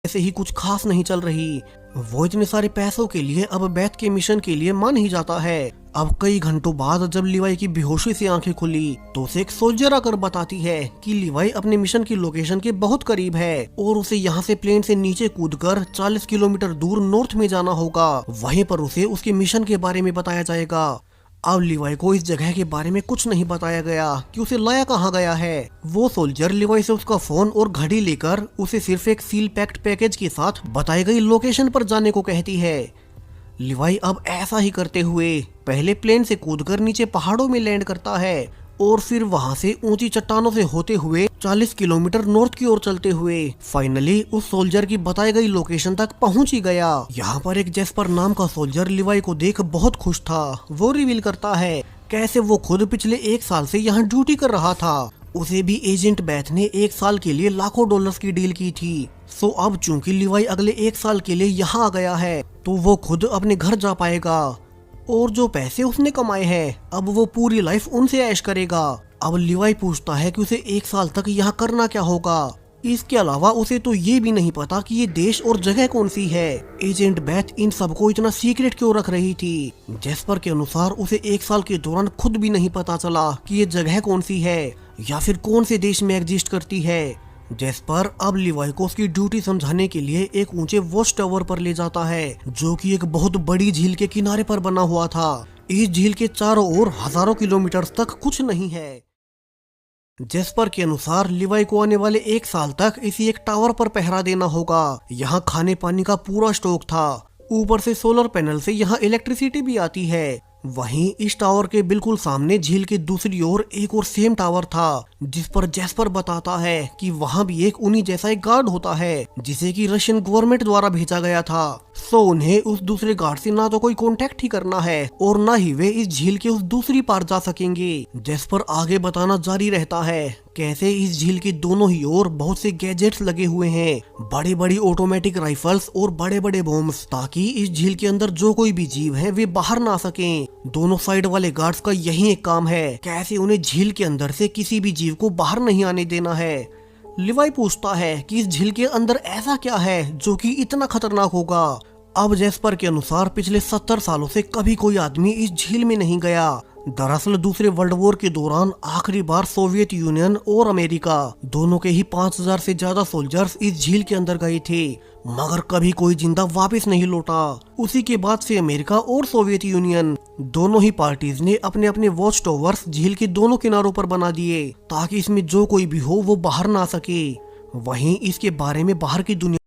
ऐसे ही कुछ खास नहीं चल रही। वो इतने सारे पैसों के लिए अब बेथ के मिशन के लिए मान ही जाता है। अब कई घंटों बाद जब लिवाई की बेहोशी से आंखें खुली तो उसे एक सोल्जर आकर बताती है कि लिवाई अपने मिशन की लोकेशन के बहुत करीब है और उसे यहाँ से प्लेन से नीचे कूदकर 40 किलोमीटर दूर नॉर्थ में जाना होगा। वहीं पर उसे उसके मिशन के बारे में बताया जाएगा। अब लिवाई को इस जगह के बारे में कुछ नहीं बताया गया कि उसे लाया कहाँ गया है। वो सोल्जर लिवाई से उसका फोन और घड़ी लेकर उसे सिर्फ एक सील पैक्ड पैकेज के साथ बताई गई लोकेशन पर जाने को कहती है। लिवाई अब ऐसा ही करते हुए पहले प्लेन से कूदकर नीचे पहाड़ों में लैंड करता है और फिर वहां से ऊंची चट्टानों से होते हुए 40 किलोमीटर नॉर्थ की ओर चलते हुए फाइनली उस सोल्जर की बताई गई लोकेशन तक पहुंच ही गया। यहाँ पर एक जेस्पर नाम का सोल्जर लिवाई को देख बहुत खुश था। वो रिवील करता है कैसे वो खुद पिछले 1 साल से यहाँ ड्यूटी कर रहा था। उसे भी एजेंट बेथ ने 1 साल के लिए लाखों डॉलर्स की डील की थी। सो अब चूंकि लिवाई अगले 1 साल के लिए यहाँ आ गया है तो वो खुद अपने घर जा पाएगा और जो पैसे उसने कमाए हैं अब वो पूरी लाइफ उनसे ऐश करेगा। अब लिवाई पूछता है कि उसे 1 साल तक यहाँ करना क्या होगा। इसके अलावा उसे तो ये भी नहीं पता कि ये देश और जगह कौन सी है। एजेंट बेथ इन सबको इतना सीक्रेट क्यों रख रही थी। जेस्पर के अनुसार उसे 1 साल के दौरान खुद भी नहीं पता चला कि ये जगह कौन सी है या फिर कौन से देश में एग्जिस्ट करती है। जेस्पर अब लिवाई को उसकी ड्यूटी समझाने के लिए एक ऊंचे वॉच टावर पर ले जाता है जो कि एक बहुत बड़ी झील के किनारे पर बना हुआ था। इस झील के चारों ओर हजारों किलोमीटर तक कुछ नहीं है। जेस्पर के अनुसार लिवाई को आने वाले 1 साल तक इसी एक टावर पर पहरा देना होगा। यहाँ खाने पानी का पूरा स्टॉक था। ऊपर से सोलर पैनल से यहाँ इलेक्ट्रिसिटी भी आती है। वहीं इस टावर के बिल्कुल सामने झील के दूसरी ओर एक और सेम टावर था जिस पर जेस्पर बताता है कि वहाँ भी एक उन्हीं जैसा एक गार्ड होता है जिसे कि रशियन गवर्नमेंट द्वारा भेजा गया था। सो उन्हें उस दूसरे गार्ड से ना तो कोई कांटेक्ट ही करना है और ना ही वे इस झील के उस दूसरी पार जा सकेंगे। जेस्पर आगे बताना जारी रहता है कैसे इस झील के दोनों ही ओर बहुत से गैजेट्स लगे हुए हैं, बड़ी बड़ी ऑटोमेटिक राइफल्स और बड़े बड़े बॉम्ब्स, ताकि इस झील के अंदर जो कोई भी जीव है वे बाहर ना सकें। दोनों साइड वाले गार्ड्स का यही एक काम है कैसे उन्हें झील के अंदर से किसी भी जीव को बाहर नहीं आने देना है। लिवाई पूछता है कि इस झील के अंदर ऐसा क्या है जो कि इतना खतरनाक होगा। अब जेस्पर के अनुसार पिछले 70 सालों से कभी कोई आदमी इस झील में नहीं गया। दरअसल दूसरे वर्ल्ड वॉर के दौरान आखिरी बार सोवियत यूनियन और अमेरिका दोनों के ही 5000 से ज्यादा सोल्जर्स इस झील के अंदर गए थे मगर कभी कोई जिंदा वापस नहीं लौटा। उसी के बाद से अमेरिका और सोवियत यूनियन दोनों ही पार्टीज ने अपने अपने वॉच टावर्स झील के दोनों किनारों पर बना दिए ताकि इसमें जो कोई भी हो वो बाहर ना सके। वहीं इसके बारे में बाहर की दुनिया